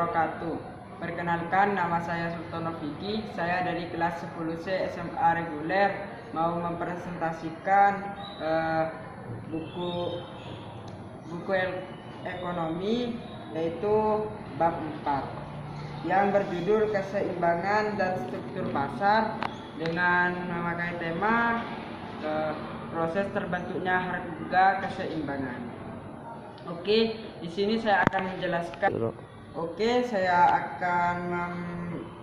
wabarakatuh. Perkenalkan, nama saya Sultan Nofiki. Saya dari kelas 10C SMA reguler mau mempresentasikan buku ekonomi, yaitu bab 4 yang berjudul Keseimbangan dan Struktur Pasar, dengan memakai tema proses terbentuknya harga keseimbangan. Oke, di sini saya akan menjelaskan. Saya akan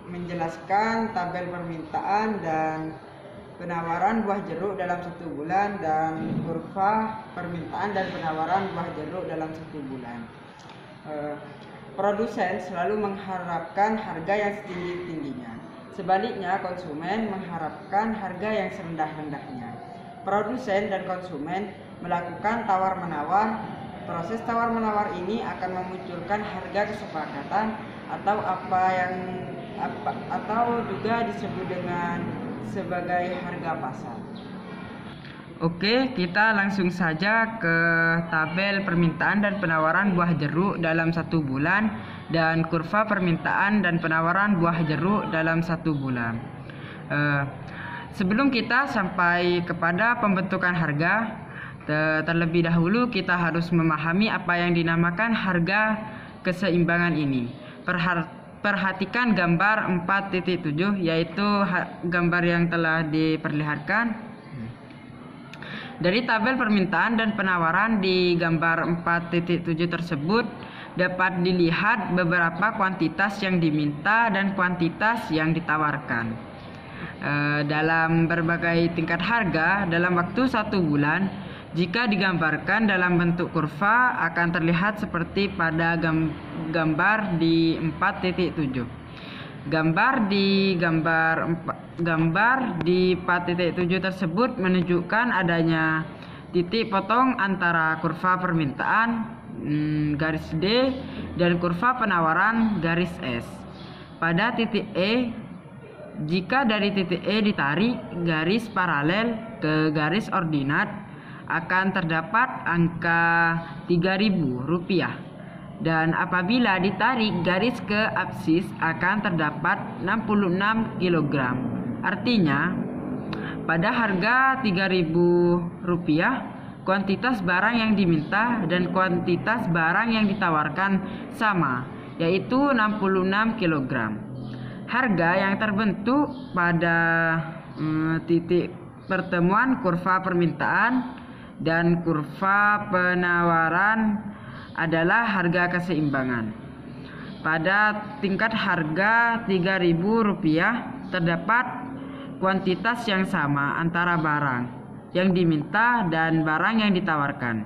menjelaskan tabel permintaan dan penawaran buah jeruk dalam 1 bulan dan kurva permintaan dan penawaran buah jeruk dalam 1 bulan. Produsen selalu mengharapkan harga yang setinggi-tingginya. Sebaliknya, konsumen mengharapkan harga yang serendah-rendahnya. Produsen dan konsumen melakukan tawar-menawar. Proses tawar-menawar ini akan memunculkan harga kesepakatan atau juga disebut dengan sebagai harga pasar. Oke, kita langsung saja ke tabel permintaan dan penawaran buah jeruk dalam 1 bulan dan kurva permintaan dan penawaran buah jeruk dalam 1 bulan. Sebelum kita sampai kepada pembentukan harga, terlebih dahulu kita harus memahami apa yang dinamakan harga keseimbangan ini. Perhatikan gambar 4.7, yaitu gambar yang telah diperlihatkan. Dari tabel permintaan dan penawaran di gambar 4.7 tersebut dapat dilihat beberapa kuantitas yang diminta dan kuantitas yang ditawarkan dalam berbagai tingkat harga dalam waktu 1 bulan. Jika digambarkan dalam bentuk kurva akan terlihat seperti pada gambar di 4.7. Gambar di 4.7 tersebut menunjukkan adanya titik potong antara kurva permintaan garis D dan kurva penawaran garis S. Pada titik E, jika dari titik E ditarik garis paralel ke garis ordinat, akan terdapat angka Rp3.000, dan apabila ditarik garis ke absis akan terdapat 66 kg. Artinya, pada harga Rp3.000, kuantitas barang yang diminta dan kuantitas barang yang ditawarkan sama, yaitu 66 kg. Harga yang terbentuk pada titik pertemuan kurva permintaan dan kurva penawaran adalah harga keseimbangan. Pada tingkat harga Rp3.000 terdapat kuantitas yang sama antara barang yang diminta dan barang yang ditawarkan.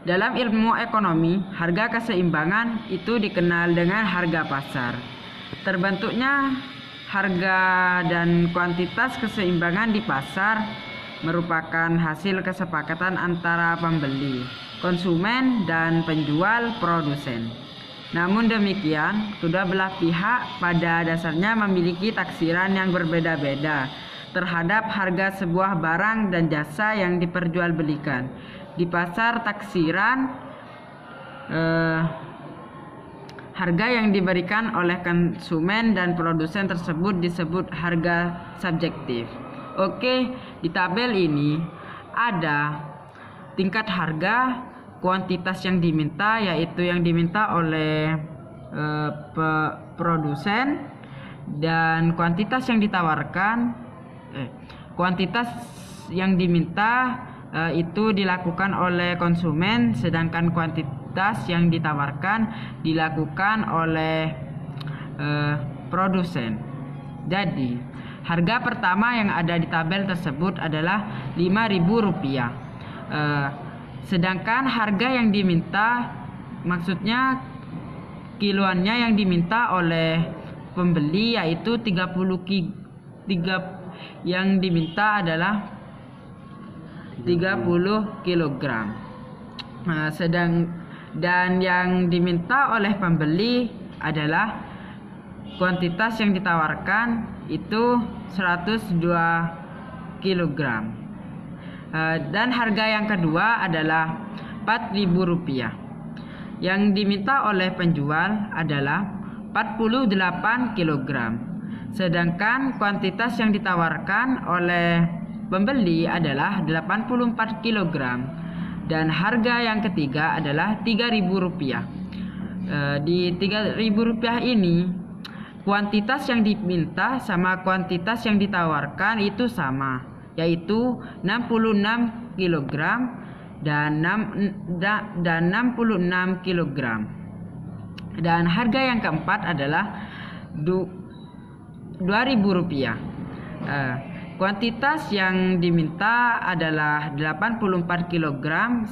Dalam ilmu ekonomi, harga keseimbangan itu dikenal dengan harga pasar. Terbentuknya harga dan kuantitas keseimbangan di pasar merupakan hasil kesepakatan antara pembeli, konsumen, dan penjual produsen. Namun demikian, kedua belah pihak pada dasarnya memiliki taksiran yang berbeda-beda terhadap harga sebuah barang dan jasa yang diperjualbelikan. Di pasar taksiran, harga yang diberikan oleh konsumen dan produsen tersebut disebut harga subjektif. Oke, di tabel ini ada tingkat harga, kuantitas yang diminta, yaitu yang diminta oleh produsen, dan kuantitas yang ditawarkan. Kuantitas yang diminta itu dilakukan oleh konsumen, sedangkan kuantitas yang ditawarkan dilakukan oleh produsen. Jadi, harga pertama yang ada di tabel tersebut adalah Rp5.000. Sedangkan harga yang diminta, maksudnya kiloannya yang diminta oleh pembeli, yaitu 30 yang diminta adalah 30 kg. Dan yang diminta oleh pembeli adalah kuantitas yang ditawarkan itu 102 kg. Dan harga yang kedua adalah Rp4.000. Yang diminta oleh penjual adalah 48 kg. Sedangkan kuantitas yang ditawarkan oleh pembeli adalah 84 kg. Dan harga yang ketiga adalah Rp3.000. Di Rp3.000 ini, kuantitas yang diminta sama kuantitas yang ditawarkan itu sama, yaitu 66 kg dan 66 kg. Dan harga yang keempat adalah Rp2.000. Kuantitas yang diminta adalah 84 kg,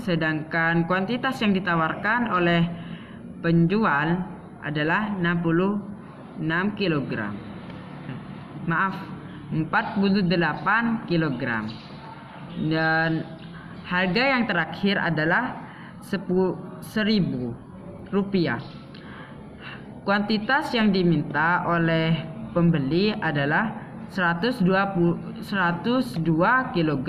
sedangkan kuantitas yang ditawarkan oleh penjual adalah 66 kg. Maaf, 48 kg. Dan harga yang terakhir adalah Rp1.000. Kuantitas yang diminta oleh pembeli adalah 102 kg,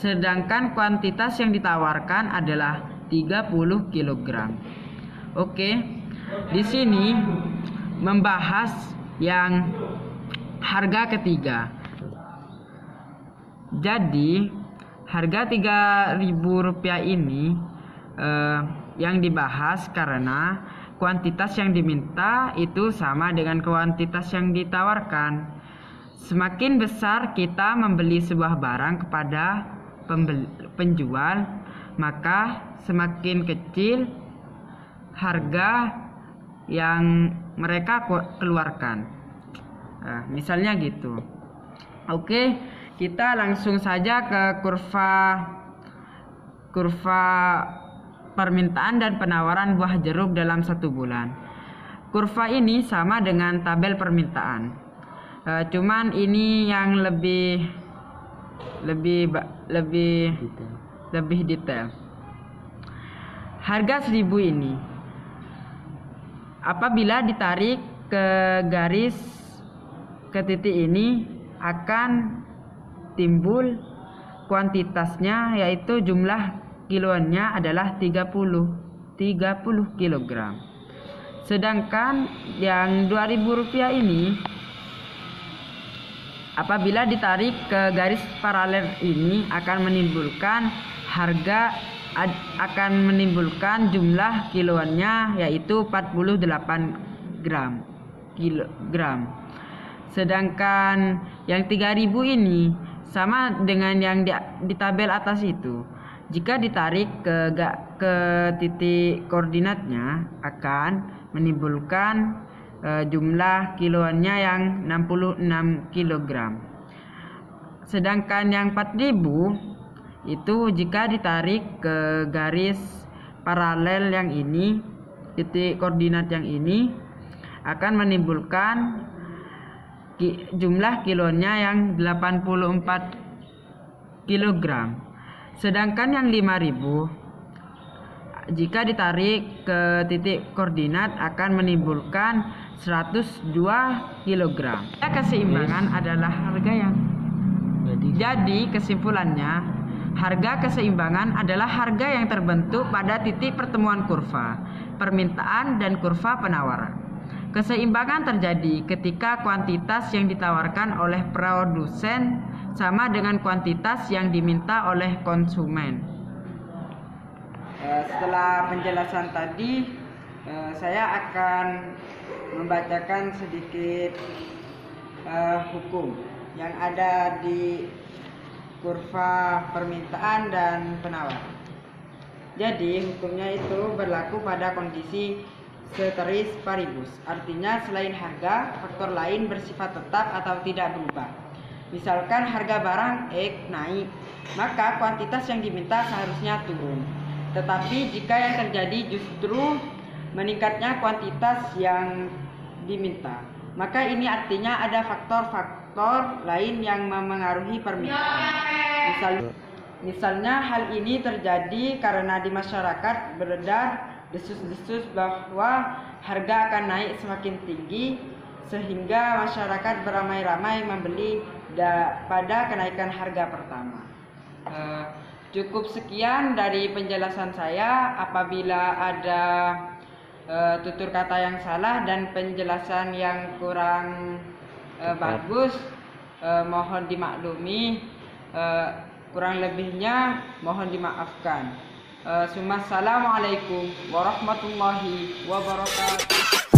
sedangkan kuantitas yang ditawarkan adalah 30 kg. Oke, di sini membahas yang harga ketiga. Jadi harga Rp3.000 ini yang dibahas karena kuantitas yang diminta itu sama dengan kuantitas yang ditawarkan. Semakin besar kita membeli sebuah barang kepada penjual, maka semakin kecil harga yang mereka keluarkan. Misalnya gitu. Oke, kita langsung saja ke kurva permintaan dan penawaran buah jeruk dalam 1 bulan. Kurva ini sama dengan tabel permintaan. Cuman ini yang lebih detail. Harga 1.000 ini apabila ditarik ke titik ini akan timbul kuantitasnya, yaitu jumlah kiloannya adalah 30 kg. Sedangkan yang Rp2.000 ini apabila ditarik ke garis paralel ini akan menimbulkan jumlah kiloannya, yaitu 48 kilogram. Sedangkan yang 3.000 ini sama dengan yang di tabel atas itu. Jika ditarik ke titik koordinatnya akan menimbulkan jumlah kiloannya yang 66 kg. Sedangkan yang 4.000 itu jika ditarik ke garis paralel yang ini, titik koordinat yang ini akan menimbulkan jumlah kilonya yang 84 kg. Sedangkan yang 5.000 jika ditarik ke titik koordinat akan menimbulkan 102 kg. Keseimbangan adalah harga yang jadi kesimpulannya, harga keseimbangan adalah harga yang terbentuk pada titik pertemuan kurva permintaan dan kurva penawaran. Keseimbangan terjadi ketika kuantitas yang ditawarkan oleh produsen sama dengan kuantitas yang diminta oleh konsumen. Setelah penjelasan tadi, saya akan membacakan sedikit hukum yang ada di kurva permintaan dan penawaran. Jadi hukumnya itu berlaku pada kondisi ceteris paribus, artinya selain harga, faktor lain bersifat tetap atau tidak berubah. Misalkan harga barang X naik, maka kuantitas yang diminta seharusnya turun. Tetapi jika yang terjadi justru meningkatnya kuantitas yang diminta, maka ini artinya ada faktor-faktor lain yang memengaruhi permintaan. Misalnya hal ini terjadi karena di masyarakat beredar desus-desus bahwa harga akan naik semakin tinggi, sehingga masyarakat beramai-ramai membeli pada kenaikan harga pertama. Cukup sekian dari penjelasan saya. Apabila ada tutur kata yang salah dan penjelasan yang kurang bagus, mohon dimaklumi. Kurang lebihnya mohon dimaafkan. Assalamualaikum warahmatullahi wabarakatuh.